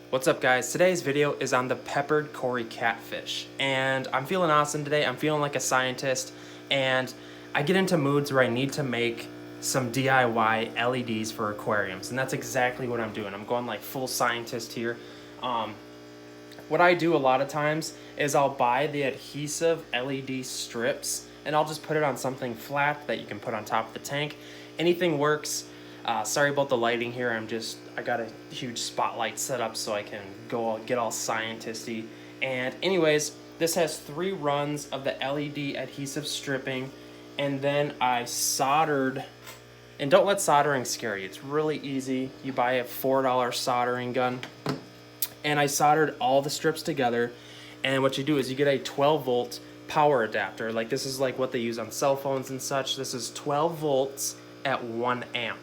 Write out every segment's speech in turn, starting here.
What's up, guys? Today's video is on the peppered Cory Catfish, and I'm feeling awesome today. I'm feeling like a scientist, and I get into moods where I need to make some DIY LEDs for aquariums, and that's exactly what I'm doing. I'm going like full scientist here. What I do a lot of times is I'll buy the adhesive LED strips, and I'll just put it on something flat that you can put on top of the tank. Anything works. Sorry about the lighting here. I got a huge spotlight set up so I can go get all scientisty. And anyways, this has 3 runs of the LED adhesive stripping, and then I soldered. And don't let soldering scare you. It's really easy. You buy a $4 soldering gun, and I soldered all the strips together. And what you do is you get a 12-volt power adapter. Like, this is like what they use on cell phones and such. This is 12 volts at 1 amp.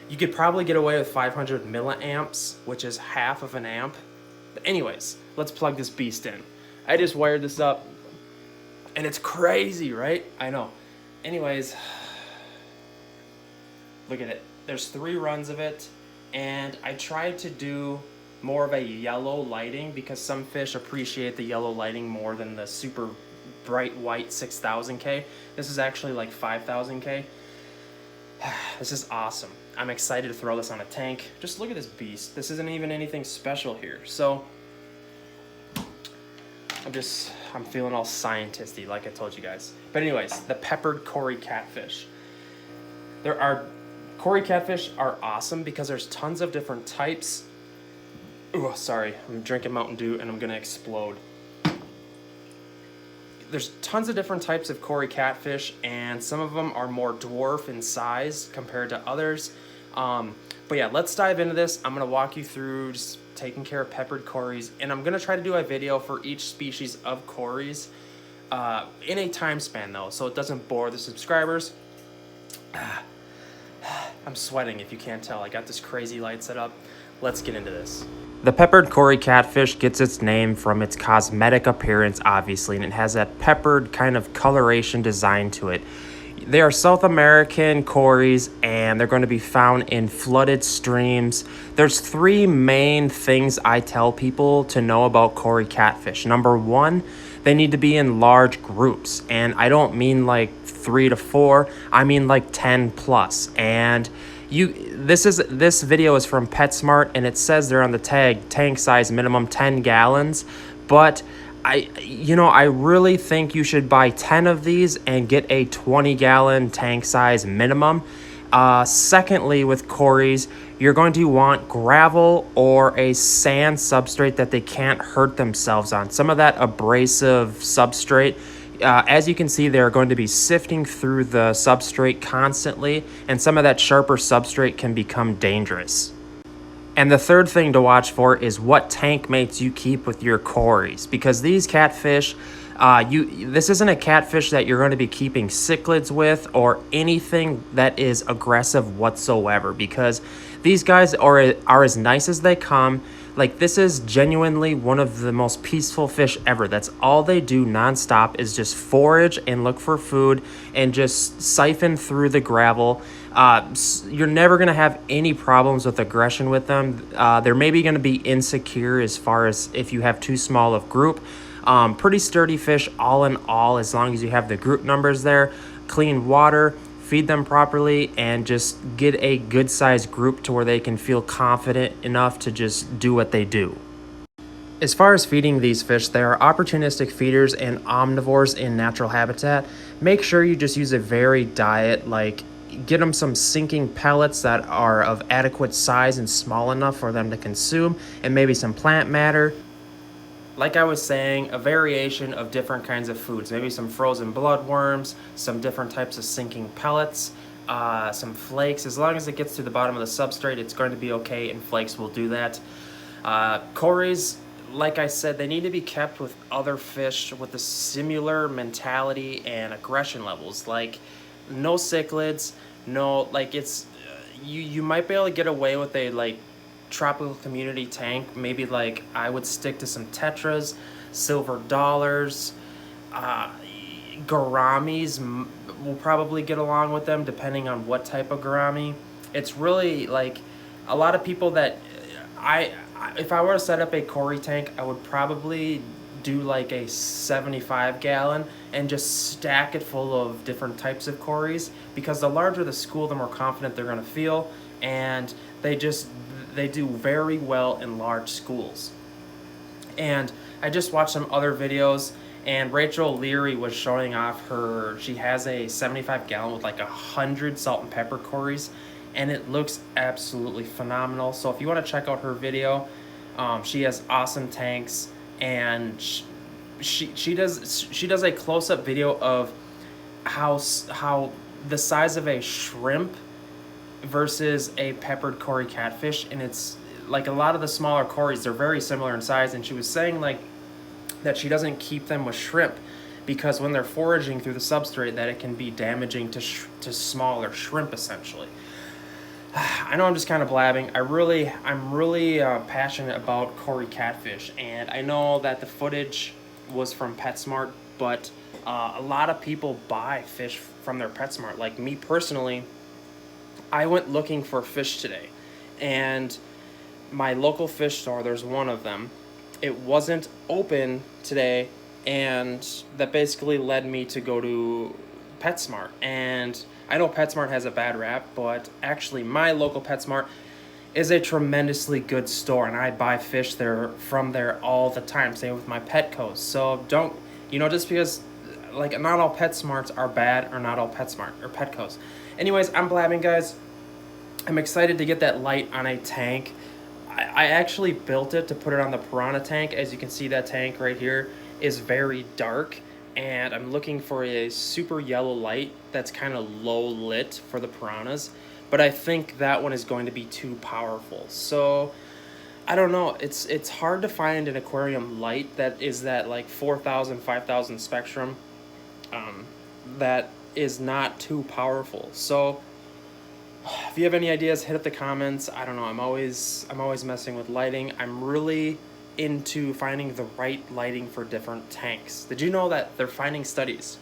You could probably get away with 500 milliamps, which is half of an amp. But anyways, let's plug this beast in. I just wired this up, and it's crazy, right? I know. Anyways, look at it. There's 3 runs of it, and I tried to do more of a yellow lighting because some fish appreciate the yellow lighting more than the super bright white 6000K. This is actually like 5000K. This is awesome. I'm excited to throw this on a tank. Just look at this beast. This isn't even anything special here. So I'm feeling all scientisty like I told you guys. But anyways, the peppered Cory Catfish. Cory Catfish are awesome because there's tons of different types. Oh, sorry. I'm drinking Mountain Dew and I'm gonna explode. There's tons of different types of Cory Catfish, and some of them are more dwarf in size compared to others. But yeah, let's dive into this. I'm going to walk you through just taking care of peppered corys, and I'm going to try to do a video for each species of corys in a time span, though, so it doesn't bore the subscribers. I'm sweating if you can't tell. I got this crazy light set up. Let's get into this. The peppered Cory Catfish gets its name from its cosmetic appearance, obviously, and it has that peppered kind of coloration design to it. They are South American corys, and they're going to be found in flooded streams. There's 3 main things I tell people to know about Cory Catfish. Number 1, they need to be in large groups, and I don't mean like 3 to 4, I mean like 10 plus. And this video is from PetSmart, and it says there on the tag, tank size minimum 10 gallons, but I really think you should buy 10 of these and get a 20-gallon tank size minimum. Secondly, with corys, you're going to want gravel or a sand substrate that they can't hurt themselves on. Some of that abrasive substrate. As you can see, they're going to be sifting through the substrate constantly, and some of that sharper substrate can become dangerous. And the third thing to watch for is what Tankmates you keep with your corys, because these catfish, this isn't a catfish that you're going to be keeping cichlids with or anything that is aggressive whatsoever, because these guys are as nice as they come. Like, this is genuinely one of the most peaceful fish ever. That's all they do nonstop is just forage and look for food and just siphon through the gravel. You're never going to have any problems with aggression with them. They're maybe going to be insecure as far as if you have too small of group. Pretty sturdy fish all in all, as long as you have the group numbers there. Clean water, feed them properly, and just get a good sized group to where they can feel confident enough to just do what they do. As far as feeding these fish, they are opportunistic feeders and omnivores in natural habitat. Make sure you just use a varied diet, like get them some sinking pellets that are of adequate size and small enough for them to consume, and maybe some plant matter. Like I was saying, a variation of different kinds of foods. Maybe some frozen bloodworms, some different types of sinking pellets, some flakes. As long as it gets to the bottom of the substrate, it's going to be okay, and flakes will do that. Corys, like I said, they need to be kept with other fish with a similar mentality and aggression levels. Like, no cichlids, no, like, it's, you might be able to get away with a, like, tropical community tank. Maybe like I would stick to some tetras, silver dollars, gouramis will probably get along with them depending on what type of gourami. It's really like a lot of people that if I were to set up a Cory tank, I would probably do like a 75 gallon and just stack it full of different types of corys, because the larger the school, the more confident they're going to feel, and they do very well in large schools. And I just watched some other videos, and Rachel Leary was showing off she has a 75 gallon with like 100 salt and pepper corys, and it looks absolutely phenomenal. So if you want to check out her video, she has awesome tanks, and she does a close-up video of how the size of a shrimp versus a peppered Cory catfish, and it's like a lot of the smaller corys, they're very similar in size, and she was saying like that she doesn't keep them with shrimp because when they're foraging through the substrate, that it can be damaging to smaller shrimp essentially. I know I'm just kind of blabbing. I'm really passionate about Cory catfish, and I know that the footage was from PetSmart, but a lot of people buy fish from their PetSmart. Like me personally, I went looking for fish today, and my local fish store, there's one of them, it wasn't open today, and that basically led me to go to PetSmart. And I know PetSmart has a bad rap, but actually my local PetSmart is a tremendously good store, and I buy fish from there all the time. Same with my Petcos. So don't, just because like not all PetSmarts are bad, or not all PetSmart or Petcos. Anyways, I'm blabbing, guys. I'm excited to get that light on a tank. I actually built it to put it on the piranha tank. As you can see, that tank right here is very dark, and I'm looking for a super yellow light that's kind of low lit for the piranhas, but I think that one is going to be too powerful. So I don't know, it's hard to find an aquarium light that is that like 4,000 5,000 spectrum that is not too powerful. So if you have any ideas, hit up the comments. I don't know, I'm always messing with lighting. I'm really into finding the right lighting for different tanks. Did you know that they're finding studies?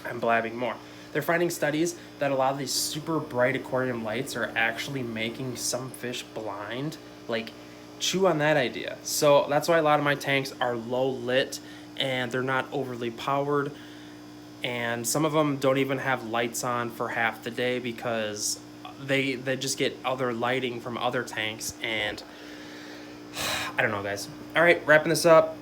I'm blabbing more. They're finding studies that a lot of these super bright aquarium lights are actually making some fish blind. Like, chew on that idea. So that's why a lot of my tanks are low lit and they're not overly powered. And some of them don't even have lights on for half the day because they just get other lighting from other tanks, and I don't know, guys. All right, wrapping this up.